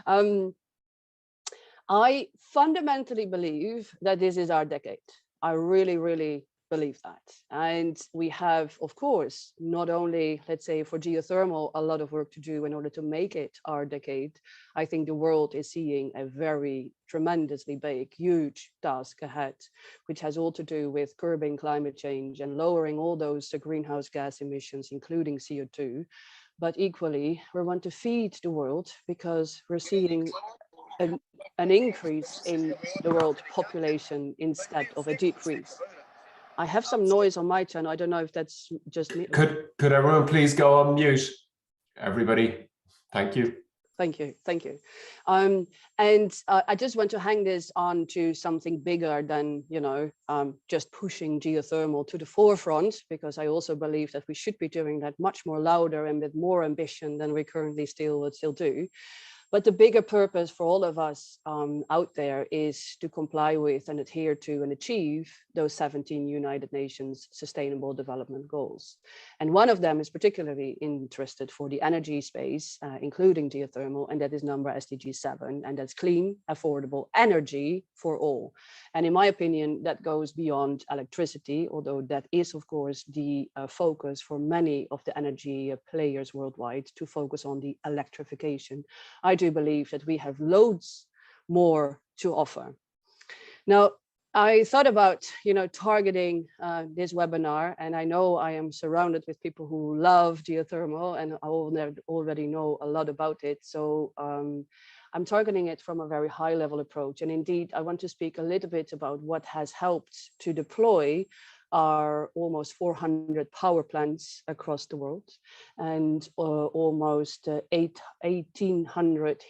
Um, I fundamentally believe that this is our decade. I really, really believe that. And we have, of course, not only, let's say, for geothermal, a lot of work to do in order to make it our decade. I think the world is seeing a very tremendously big, huge task ahead, which has all to do with curbing climate change and lowering all those greenhouse gas emissions, including CO2. But equally, we want to feed the world because we're seeing an increase in the world population instead of a decrease. I have some noise on my channel. I don't know if that's just me. Could everyone please go on mute? Everybody, thank you. Thank you, thank you. I just want to hang this on to something bigger than, just pushing geothermal to the forefront, because I also believe that we should be doing that much more louder and with more ambition than we currently still do. But the bigger purpose for all of us out there is to comply with and adhere to and achieve those 17 United Nations Sustainable Development Goals. And one of them is particularly interested for the energy space, including geothermal, and that is number SDG 7, and that's clean, affordable energy for all. And in my opinion, that goes beyond electricity, although that is, of course, the focus for many of the energy players worldwide, to focus on the electrification. I do believe that we have loads more to offer. Now, I thought about, targeting this webinar, and I know I am surrounded with people who love geothermal, and I already know a lot about it. So I'm targeting it from a very high level approach. And indeed, I want to speak a little bit about what has helped to deploy our almost 400 power plants across the world, and almost 1,800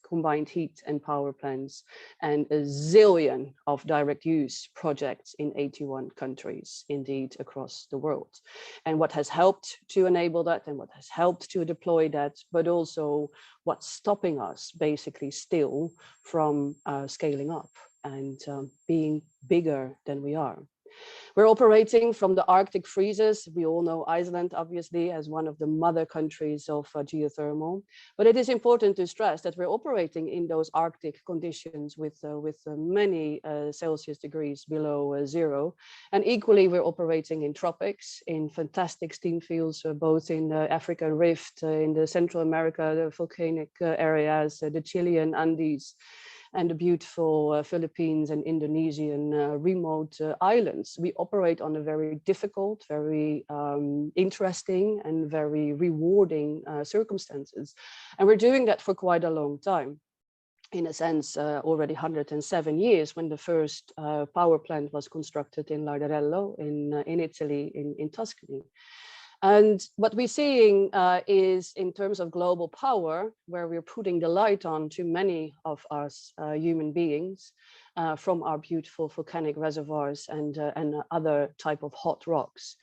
combined heat and power plants, and a zillion of direct use projects in 81 countries, indeed, across the world. And what has helped to enable that, and what has helped to deploy that, but also what's stopping us basically still from scaling up and being bigger than we are. We're operating from the Arctic freezes. We all know Iceland, obviously, as one of the mother countries of geothermal. But it is important to stress that we're operating in those Arctic conditions with many Celsius degrees below zero. And equally, we're operating in tropics, in fantastic steam fields, both in the African Rift, in the Central America, the volcanic areas, the Chilean Andes, and the beautiful Philippines and Indonesian remote islands. We operate on a very difficult, very interesting, and very rewarding circumstances. And we're doing that for quite a long time. In a sense, already 107 years, when the first power plant was constructed in Larderello in Italy, in Tuscany. And what we're seeing is, in terms of global power, where we're putting the light on to many of us human beings from our beautiful volcanic reservoirs and other type of hot rocks.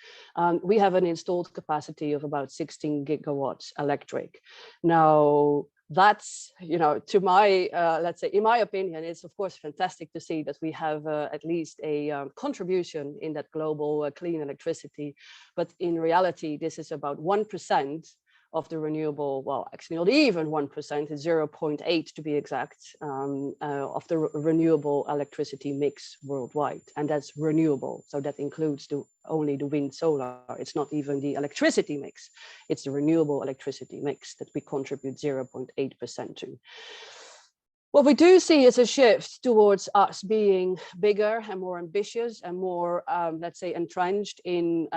We have an installed capacity of about 16 gigawatts electric. Now, that's, to my, let's say, in my opinion, it's of course fantastic to see that we have at least a contribution in that global clean electricity. But in reality, this is about 1% of the renewable, well, actually not even 1%, it's 0.8 to be exact, of the renewable electricity mix worldwide. And that's renewable. So that includes only the wind, solar. It's not even the electricity mix. It's the renewable electricity mix that we contribute 0.8% to. What we do see is a shift towards us being bigger and more ambitious and more, let's say, entrenched in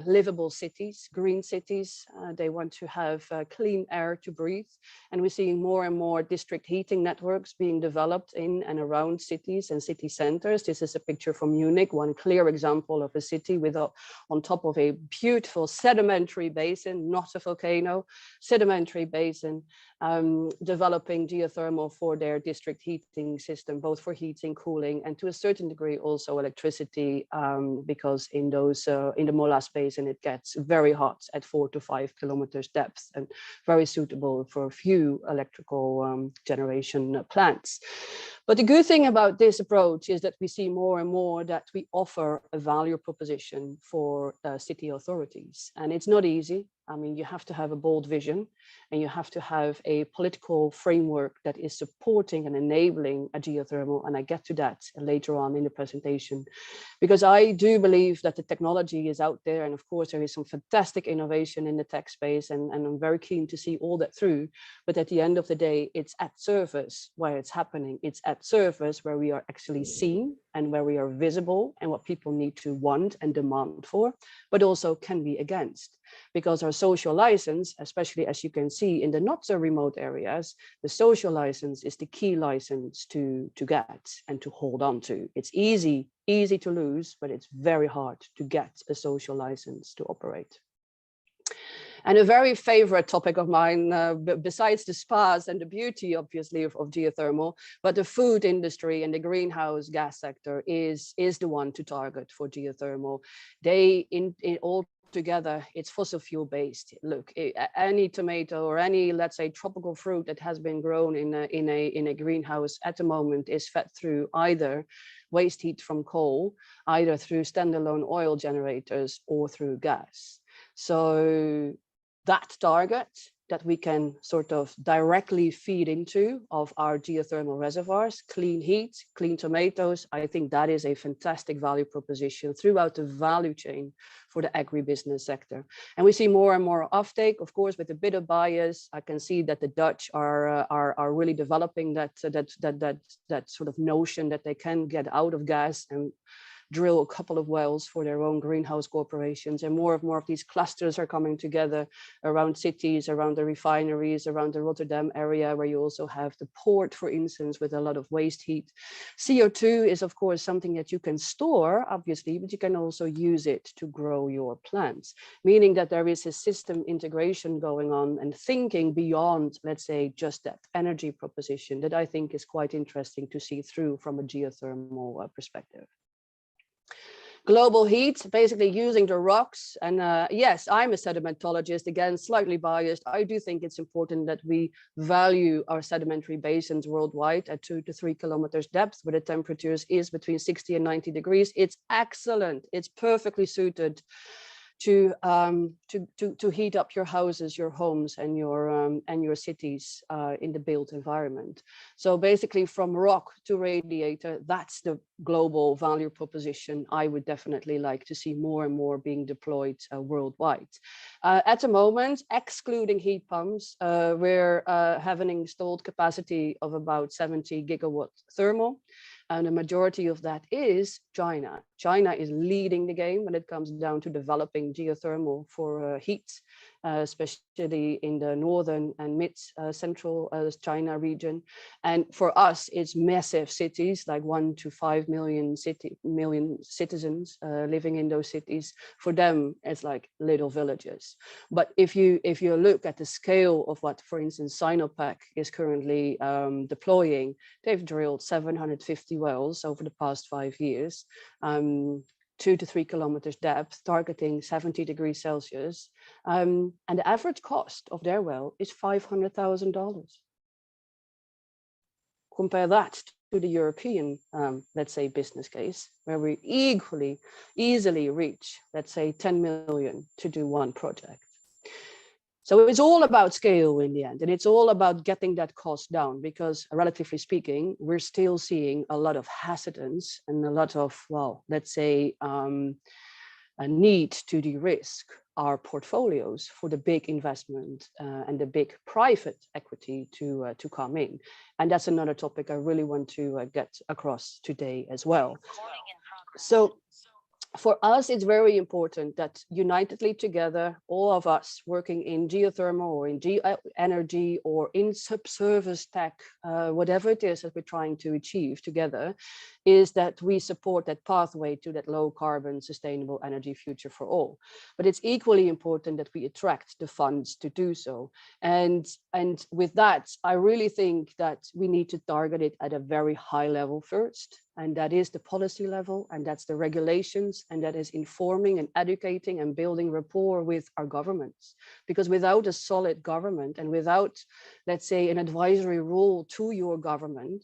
livable cities, green cities. They want to have clean air to breathe. And we're seeing more and more district heating networks being developed in and around cities and city centers. This is a picture from Munich, one clear example of a city with on top of a beautiful sedimentary basin, not a volcano, sedimentary basin, developing geothermal for their district heating system, both for heating, cooling, and to a certain degree also electricity, because in those in the Molas basin it gets very hot at 4 to 5 kilometers depth, and very suitable for a few electrical generation plants. But the good thing about this approach is that we see more and more that we offer a value proposition for city authorities, and it's not easy. I mean, you have to have a bold vision, and you have to have a political framework that is supporting and enabling a geothermal. And I get to that later on in the presentation, because I do believe that the technology is out there. And of course, there is some fantastic innovation in the tech space, and I'm very keen to see all that through. But at the end of the day, it's at surface where it's happening. It's at surface where we are actually seen and where we are visible, and what people need to want and demand for, but also can be against. Because our social license, especially as you can see in the not so remote areas, the social license is the key license to get and to hold on to. It's easy to lose, but it's very hard to get a social license to operate. And a very favorite topic of mine, besides the spas and the beauty, obviously, of geothermal, but the food industry and the greenhouse gas sector is the one to target for geothermal. They, in all together, it's fossil fuel based. Look, any tomato or any, let's say, tropical fruit that has been grown in a greenhouse at the moment is fed through either waste heat from coal, either through standalone oil generators or through gas. So that target that we can sort of directly feed into of our geothermal reservoirs, clean heat, clean tomatoes, I think that is a fantastic value proposition throughout the value chain for the agribusiness sector. And we see more and more offtake, of course, with a bit of bias. I can see that the Dutch are really developing that sort of notion that they can get out of gas and drill a couple of wells for their own greenhouse corporations, and more of these clusters are coming together around cities, around the refineries, around the Rotterdam area, where you also have the port, for instance, with a lot of waste heat. CO2 is, of course, something that you can store, obviously, but you can also use it to grow your plants, meaning that there is a system integration going on and thinking beyond, let's say, just that energy proposition that I think is quite interesting to see through from a geothermal perspective. Global heat, basically using the rocks. And yes, I'm a sedimentologist, again, slightly biased. I do think it's important that we value our sedimentary basins worldwide at 2 to 3 kilometers depth, where the temperatures is between 60 and 90 degrees. It's excellent. It's perfectly suited to heat up your houses, your homes, and your cities in the built environment. So basically, from rock to radiator, that's the global value proposition I would definitely like to see more and more being deployed worldwide. At the moment, excluding heat pumps, we're having installed capacity of about 70 gigawatt thermal. And the majority of that is China. China is leading the game when it comes down to developing geothermal for heat, especially in the northern and mid-central China region. And for us, it's massive cities, like 1 to 5 million citizens living in those cities. For them, it's like little villages. But if you look at the scale of what, for instance, Sinopec is currently deploying, they've drilled 750 wells over the past 5 years, 2 to 3 kilometers depth, targeting 70 degrees Celsius. And the average cost of their well is $500,000. Compare that to the European, let's say, business case, where we easily reach, let's say, 10 million to do one project. So it's all about scale in the end, and it's all about getting that cost down, because relatively speaking, we're still seeing a lot of hesitance and a lot of, well, let's say, a need to de-risk our portfolios for the big investment and the big private equity to come in. And that's another topic I really want to get across today as well. So for us, it's very important that unitedly together, all of us working in geothermal or in energy or in subsurface tech, whatever it is that we're trying to achieve together, is that we support that pathway to that low carbon sustainable energy future for all. But it's equally important that we attract the funds to do so. And with that, I really think that we need to target it at a very high level first. And that is the policy level, and that's the regulations, and that is informing and educating and building rapport with our governments. Because without a solid government and without, let's say, an advisory role to your government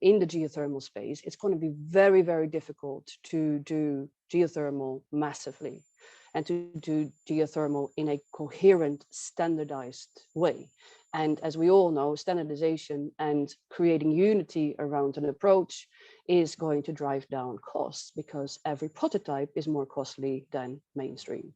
in the geothermal space, it's going to be very, very difficult to do geothermal massively. and to do geothermal in a coherent, standardized way. And as we all know, standardization and creating unity around an approach is going to drive down costs, because every prototype is more costly than mainstream.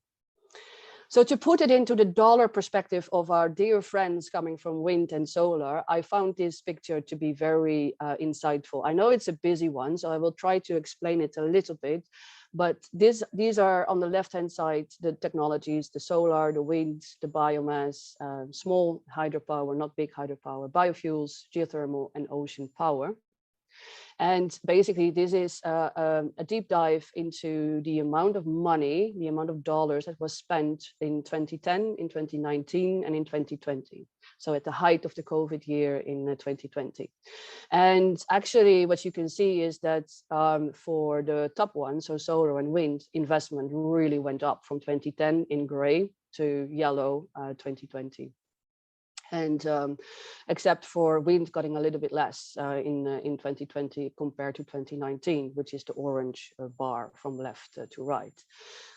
So to put it into the dollar perspective of our dear friends coming from wind and solar, I found this picture to be very insightful. I know it's a busy one, so I will try to explain it a little bit. But these are on the left-hand side, the technologies, the solar, the wind, the biomass, small hydropower, not big hydropower, biofuels, geothermal, and ocean power. And basically, this is a deep dive into the amount of money, the amount of dollars that was spent in 2010, in 2019, and in 2020. So at the height of the COVID year in 2020. And actually, what you can see is that for the top one, so solar and wind, investment really went up from 2010 in gray to yellow 2020. And except for wind getting a little bit less in 2020 compared to 2019, which is the orange bar from left to right.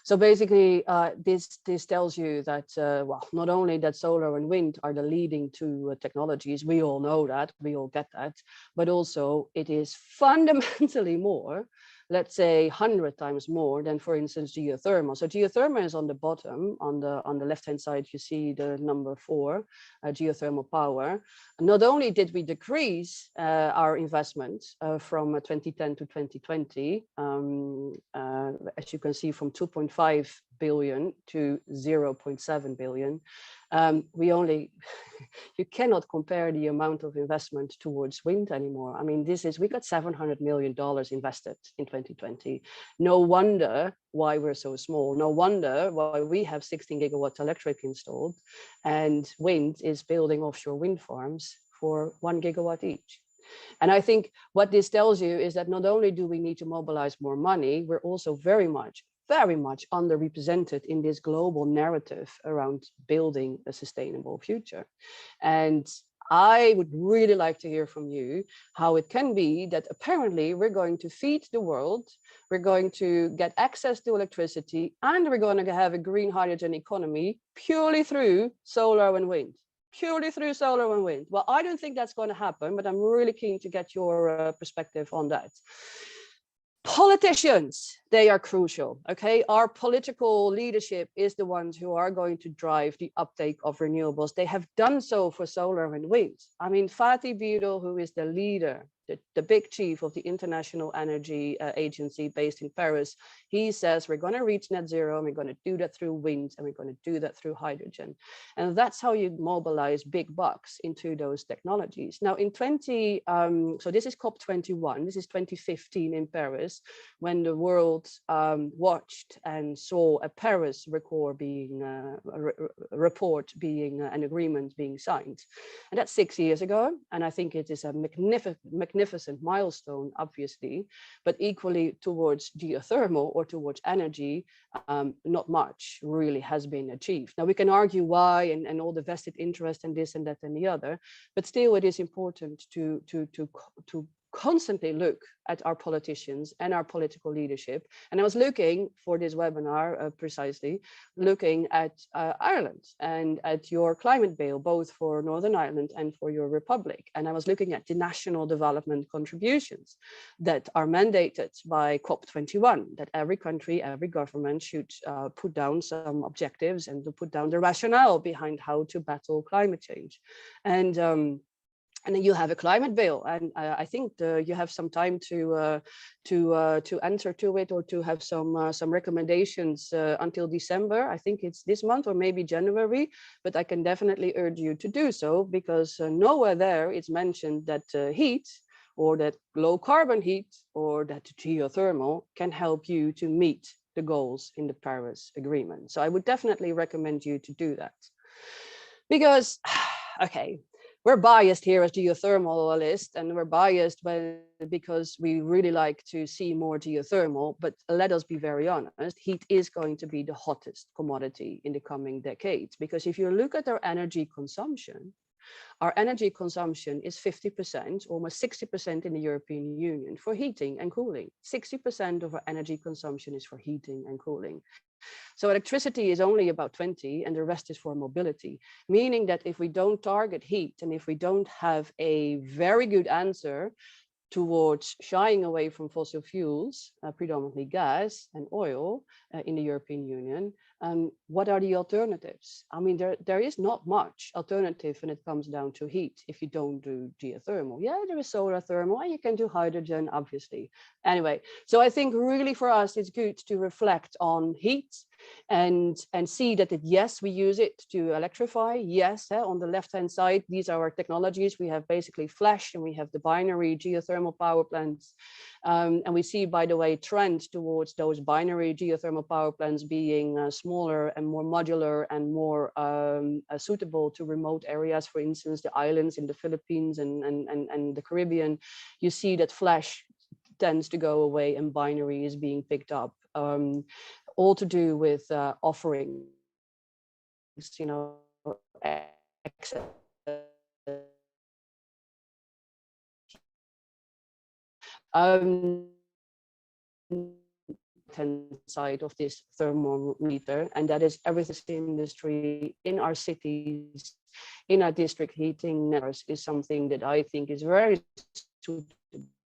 So basically, this tells you that, well, not only that solar and wind are the leading two technologies, we all know that, we all get that, but also it is fundamentally more, let's say 100 times more than, for instance, geothermal. So geothermal is on the bottom, on the left-hand side, you see the number 4, geothermal power. Not only did we decrease our investment from 2010 to 2020, as you can see, from 2.5 billion to 0.7 billion, we only, you cannot compare the amount of investment towards wind anymore. I mean, we got $700 million invested in 2020. No wonder why we're so small. No wonder why we have 16 gigawatts electric installed, and wind is building offshore wind farms for 1 gigawatt each. And I think what this tells you is that not only do we need to mobilize more money, we're also very much underrepresented in this global narrative around building a sustainable future. And I would really like to hear from you how it can be that apparently we're going to feed the world, we're going to get access to electricity, and we're going to have a green hydrogen economy purely through solar and wind. Purely through solar and wind. Well, I don't think that's going to happen, but I'm really keen to get your perspective on that. Politicians, they are crucial, okay? Our political leadership is the ones who are going to drive the uptake of renewables. They have done so for solar and wind. I mean, Fatih Birol, who is the leader, the big chief of the International Energy Agency based in Paris, he says we're going to reach net zero, and we're going to do that through wind, and we're going to do that through hydrogen. And that's how you mobilize big bucks into those technologies. Now in so this is COP21, this is 2015 in Paris, when the world watched and saw a Paris report being an agreement being signed. And that's 6 years ago. And I think it is a magnificent milestone, obviously, but equally towards geothermal or towards energy, not much really has been achieved. Now we can argue why and all the vested interest in this and that and the other, but still it is important to constantly look at our politicians and our political leadership. And I was looking for this webinar, precisely looking at Ireland and at your climate bill, both for Northern Ireland and for your republic. And I was looking at the national development contributions that are mandated by COP21, that every country, every government should put down some objectives and to put down the rationale behind how to battle climate change. And then you have a climate bill, and I think you have some time to answer to it, or to have some recommendations until December. I think it's this month or maybe January, but I can definitely urge you to do so, because nowhere there it's mentioned that heat, or that low carbon heat, or that geothermal can help you to meet the goals in the Paris Agreement. So I would definitely recommend you to do that, because, okay, we're biased here as geothermalists, and we're biased because we really like to see more geothermal, but let us be very honest, heat is going to be the hottest commodity in the coming decades, because if you look at our energy consumption is 50%, almost 60% in the European Union for heating and cooling. 60% of our energy consumption is for heating and cooling. So electricity is only about 20 and the rest is for mobility, meaning that if we don't target heat and if we don't have a very good answer towards shying away from fossil fuels, predominantly gas and oil in the European Union, what are the alternatives? I mean, there is not much alternative when it comes down to heat if you don't do geothermal. Yeah, there is solar thermal and you can do hydrogen, obviously. Anyway, so I think really for us, it's good to reflect on heat and see that yes, we use it to electrify. Yes, on the left-hand side, these are our technologies. We have basically flash and we have the binary geothermal power plants. And we see, by the way, trend towards those binary geothermal power plants being smaller and more modular and more suitable to remote areas, for instance, the islands in the Philippines and the Caribbean. You see that flash tends to go away and binary is being picked up. All to do with offerings, you know, access side of this thermometer, and that is everything industry in our cities, in our district heating networks, is something that I think is very suitable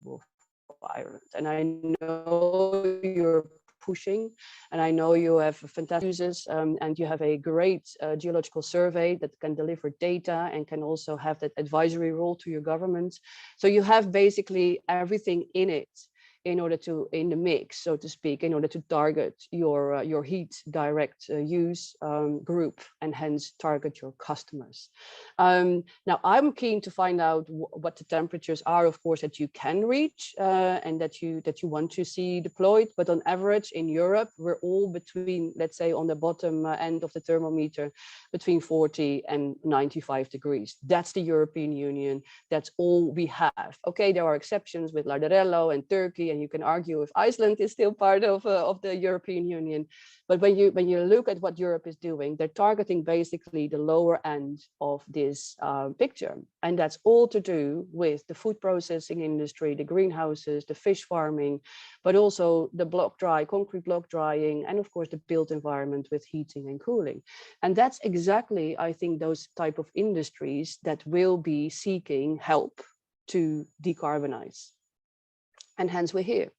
for Ireland. And I know you're pushing, and I know you have fantastic users, and you have a great geological survey that can deliver data and can also have that advisory role to your government. So you have basically everything in it in order to, in the mix, so to speak, in order to target your heat direct use group and hence target your customers. Now, I'm keen to find out what the temperatures are, of course, that you can reach and that you want to see deployed. But on average in Europe, we're all between, let's say, on the bottom end of the thermometer, between 40 and 95 degrees. That's the European Union. That's all we have. Okay, there are exceptions with Lardarello and Turkey, and you can argue if Iceland is still part of the European Union. But when you look at what Europe is doing, they're targeting basically the lower end of this picture. And that's all to do with the food processing industry, the greenhouses, the fish farming, but also the concrete block drying, and of course the built environment with heating and cooling. And that's exactly, I think, those type of industries that will be seeking help to decarbonize. And hence we're here.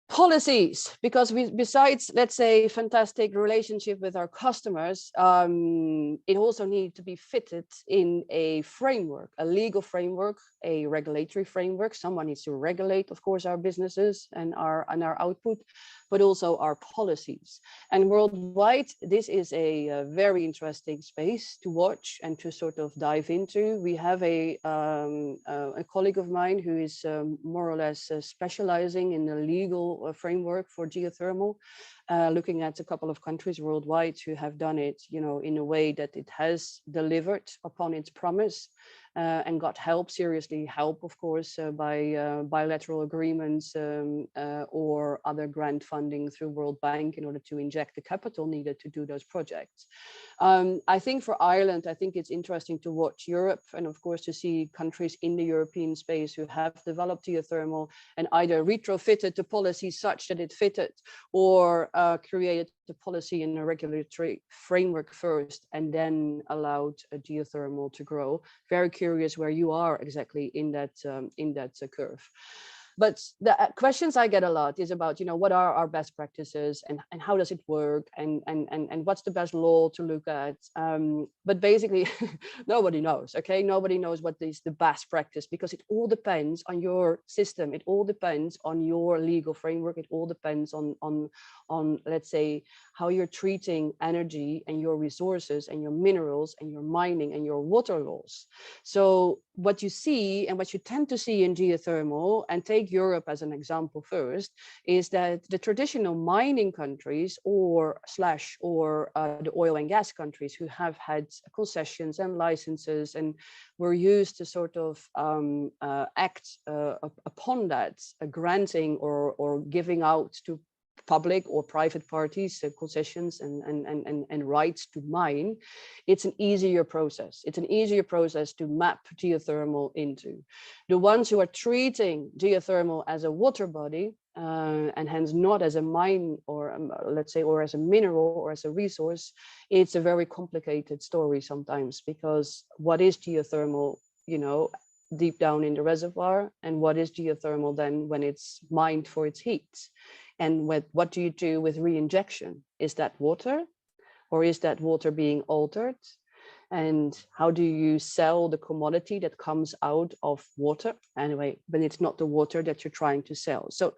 Policies, because besides, let's say, fantastic relationship with our customers, it also needs to be fitted in a framework, a legal framework, a regulatory framework. Someone needs to regulate, of course, our businesses and our output, but also our policies. And worldwide, this is a very interesting space to watch and to sort of dive into. We have a colleague of mine who is more or less specializing in the legal framework for geothermal, looking at a couple of countries worldwide who have done it, you know, in a way that it has delivered upon its promise. And got help, seriously help, of course, by bilateral agreements or other grant funding through World Bank in order to inject the capital needed to do those projects. I think for Ireland, I think it's interesting to watch Europe and of course to see countries in the European space who have developed geothermal and either retrofitted the policy such that it fitted or created the policy in a regulatory framework first and then allowed geothermal to grow. Very curious where you are exactly in that curve. But the questions I get a lot is about, you know, what are our best practices and how does it work and what's the best law to look at? But basically, nobody knows, okay? Nobody knows what is the best practice because it all depends on your system. It all depends on your legal framework. It all depends on let's say, how you're treating energy and your resources and your minerals and your mining and your water laws. So what you see and what you tend to see in geothermal, and take Europe as an example first, is that the traditional mining countries or the oil and gas countries who have had concessions and licenses and were used to sort of act upon that, granting or giving out to public or private parties concessions and rights to mine, it's an easier process. It's an easier process to map geothermal into. The ones who are treating geothermal as a water body, and hence not as a mine or let's say, or as a mineral or as a resource, it's a very complicated story sometimes, because what is geothermal, you know, deep down in the reservoir, and what is geothermal then when it's mined for its heat? And what do you do with reinjection? Is that water, or is that water being altered? And how do you sell the commodity that comes out of water anyway, but it's not the water that you're trying to sell? So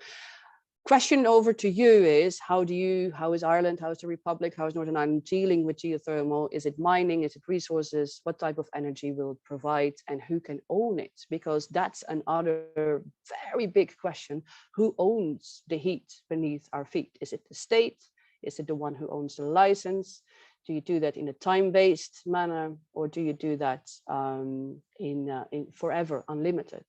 question over to you is, how is Ireland, how is the Republic, how is Northern Ireland dealing with geothermal? Is it mining? Is it resources? What type of energy will it provide, and who can own it? Because that's another very big question. Who owns the heat beneath our feet? Is it the state? Is it the one who owns the license? Do you do that in a time-based manner, or do you do that in forever, unlimited?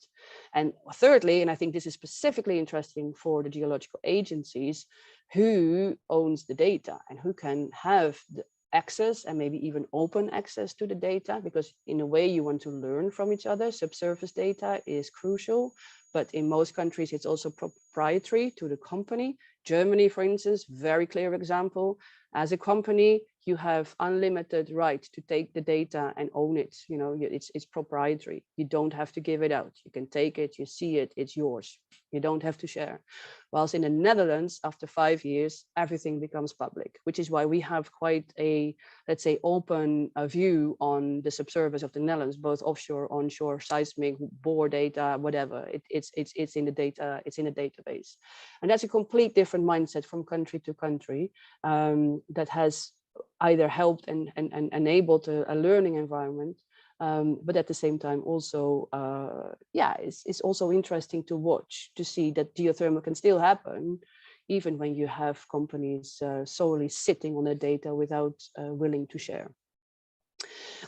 And thirdly, and I think this is specifically interesting for the geological agencies, who owns the data and who can have the access and maybe even open access to the data? Because in a way you want to learn from each other. Subsurface data is crucial, but in most countries it's also proprietary to the company. Germany, for instance, very clear example. As a company, you have unlimited right to take the data and own it. You know, it's proprietary. You don't have to give it out. You can take it, you see it, it's yours. You don't have to share. Whilst in the Netherlands, after 5 years, everything becomes public, which is why we have quite a, let's say, open view on the subsurface of the Netherlands, both offshore, onshore, seismic, bore data, whatever. It's in the data, it's in a database. And that's a complete different mindset from country to country, that has either helped and enabled a learning environment, but at the same time also, yeah, it's also interesting to watch, to see that geothermal can still happen, even when you have companies solely sitting on the data without willing to share.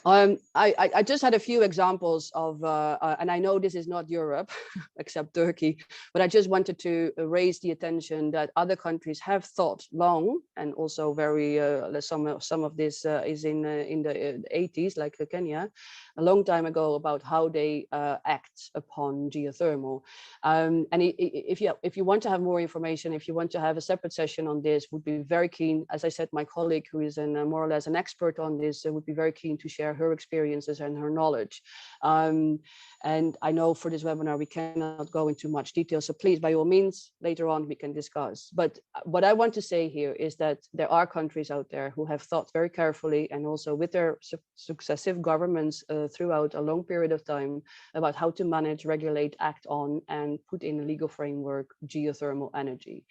I just had a few examples of, and I know this is not Europe, except Turkey, but I just wanted to raise the attention that other countries have thought long, and also very, some of this is in the 80s, like Kenya, a long time ago, about how they act upon geothermal. And if you want to have more information, if you want to have a separate session on this, would be very keen. As I said, my colleague, who is more or less an expert on this, would be very keen to share her experiences and her knowledge. And I know for this webinar, we cannot go into much detail. So please, by all means, later on, we can discuss. But what I want to say here is that there are countries out there who have thought very carefully, and also with their successive governments throughout a long period of time, about how to manage, regulate, act on, and put in a legal framework geothermal energy.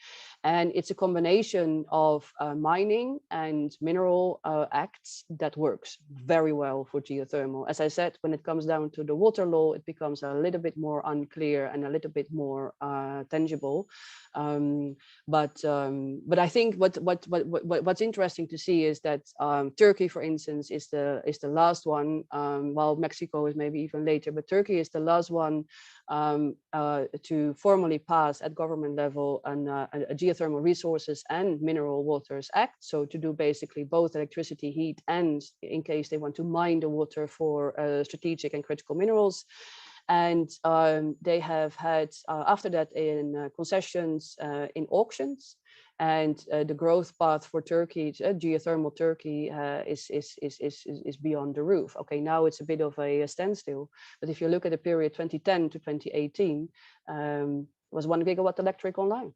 And it's a combination of mining and mineral acts that works very well for geothermal. As I said, when it comes down to the water law, it becomes a little bit more unclear and a little bit more tangible. But I think what's interesting to see is that Turkey, for instance, is the last one, while Mexico is maybe even later, but Turkey is the last one to formally pass at government level a Geothermal Resources and Mineral Waters Act. So to do basically both electricity, heat, and in case they want to mine the water for strategic and critical minerals. And they have had, after that, in concessions, in auctions. And the growth path for Turkey, geothermal Turkey, is beyond the roof. Okay, now it's a bit of a standstill. But if you look at the period 2010 to 2018, was 1 gigawatt electric online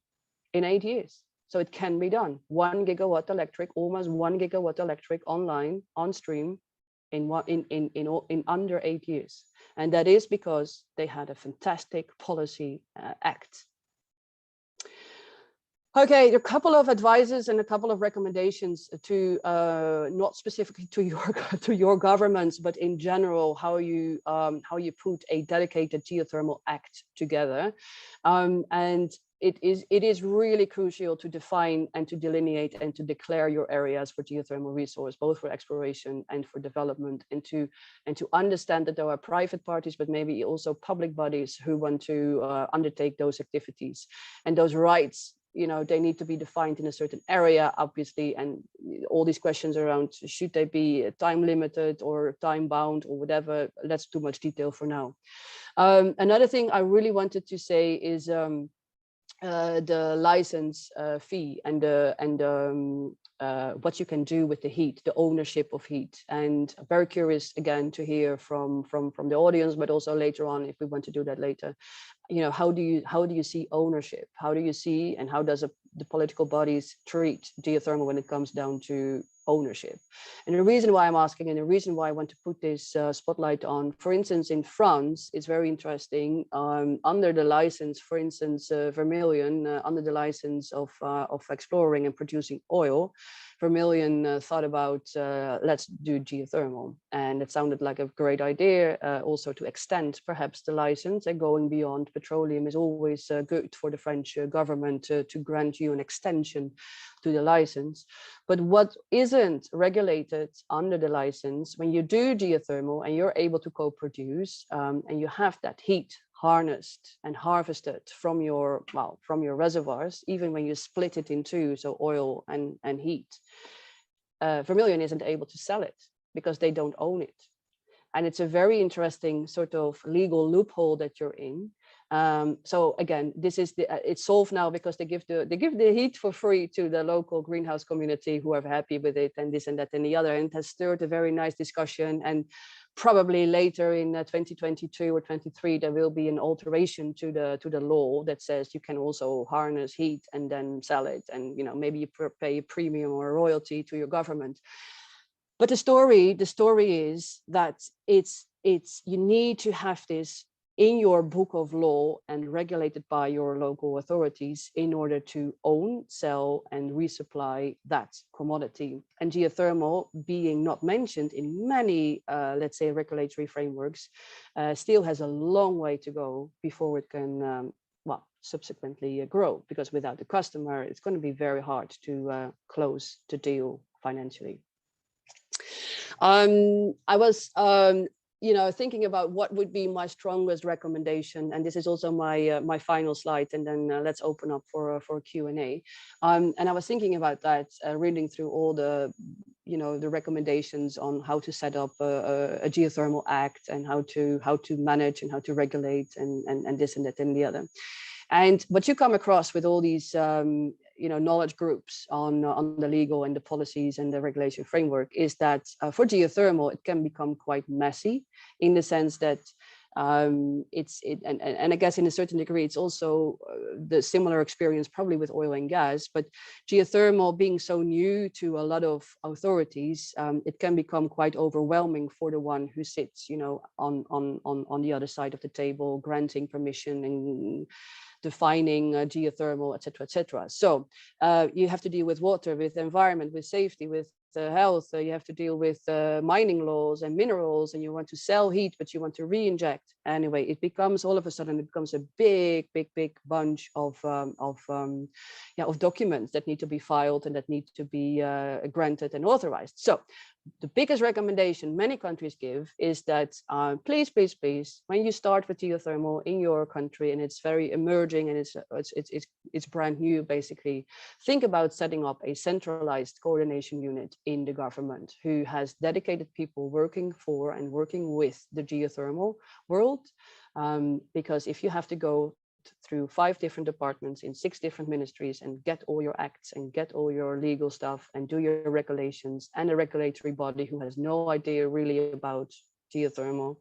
in 8 years. So it can be done. 1 gigawatt electric, almost 1 gigawatt electric online, on stream, in under 8 years. And that is because they had a fantastic policy act. Okay, a couple of advices and a couple of recommendations to not specifically to your governments, but in general, how you put a dedicated geothermal act together. And it is really crucial to define and to delineate and to declare your areas for geothermal resource, both for exploration and for development, and to understand that there are private parties, but maybe also public bodies who want to undertake those activities, and those rights, you know, they need to be defined in a certain area, obviously, and all these questions around should they be time limited or time bound or whatever, that's too much detail for now. Another thing I really wanted to say is the license fee and what you can do with the heat, the ownership of heat. And I'm very curious again to hear from the audience, but also later on, if we want to do that later, you know, how do you see ownership? How do you see, and how does the political bodies treat geothermal when it comes down to ownership? And the reason why I'm asking, and the reason why I want to put this spotlight on, for instance, in France, it's very interesting. Under the license, for instance, Vermilion, under the license of exploring and producing oil, Vermilion thought about let's do geothermal, and it sounded like a great idea. Also to extend perhaps the license, and going beyond petroleum is always good for the French government to grant you an extension to the license. But what isn't regulated under the license, when you do geothermal and you're able to co-produce and you have that heat harnessed and harvested from your reservoirs, even when you split it in two, so oil and heat, Vermilion isn't able to sell it because they don't own it. And it's a very interesting sort of legal loophole that you're in. So again, this is it's solved now because they give the heat for free to the local greenhouse community who are happy with it, and this and that and the other, and it has stirred a very nice discussion. And probably later in 2022 or 23, there will be an alteration to the law that says you can also harness heat and then sell it, and you know, maybe you pay a premium or a royalty to your government. But the story is that it's you need to have this in your book of law and regulated by your local authorities in order to own, sell, and resupply that commodity. And geothermal, being not mentioned in many, let's say, regulatory frameworks, still has a long way to go before it can, subsequently grow. Because without the customer, it's going to be very hard to close the deal financially. I was thinking about what would be my strongest recommendation, and this is also my my final slide, and then let's open up for Q&A. And I was thinking about that, reading through all the the recommendations on how to set up a geothermal act, and how to manage and how to regulate and this and that and the other. And what you come across with all these knowledge groups on the legal and the policies and the regulation framework is that for geothermal, it can become quite messy, in the sense that and I guess in a certain degree, it's also the similar experience probably with oil and gas, but geothermal being so new to a lot of authorities, it can become quite overwhelming for the one who sits, on the other side of the table, granting permission and defining geothermal, et cetera. So you have to deal with water, with the environment, with safety, with health. You have to deal with mining laws and minerals, and you want to sell heat, but you want to re-inject. Anyway, it becomes all of a sudden, it becomes a big bunch of documents that need to be filed and that need to be granted and authorized. So the biggest recommendation many countries give is that please, when you start with geothermal in your country, and it's very emerging and it's brand new, basically, think about setting up a centralized coordination unit in the government who has dedicated people working for and working with the geothermal world. Because if you have to go through 5 different departments in 6 different ministries and get all your acts and get all your legal stuff and do your regulations, and a regulatory body who has no idea really about geothermal,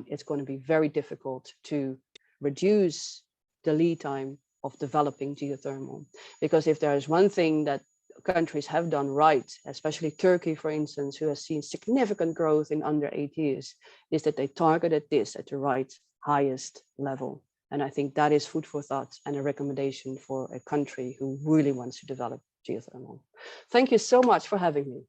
it's going to be very difficult to reduce the lead time of developing geothermal. Because if there is one thing that countries have done right, especially Turkey, for instance, who has seen significant growth in under 8 years, is that they targeted this at the right highest level. And I think that is food for thought and a recommendation for a country who really wants to develop geothermal. Thank you so much for having me.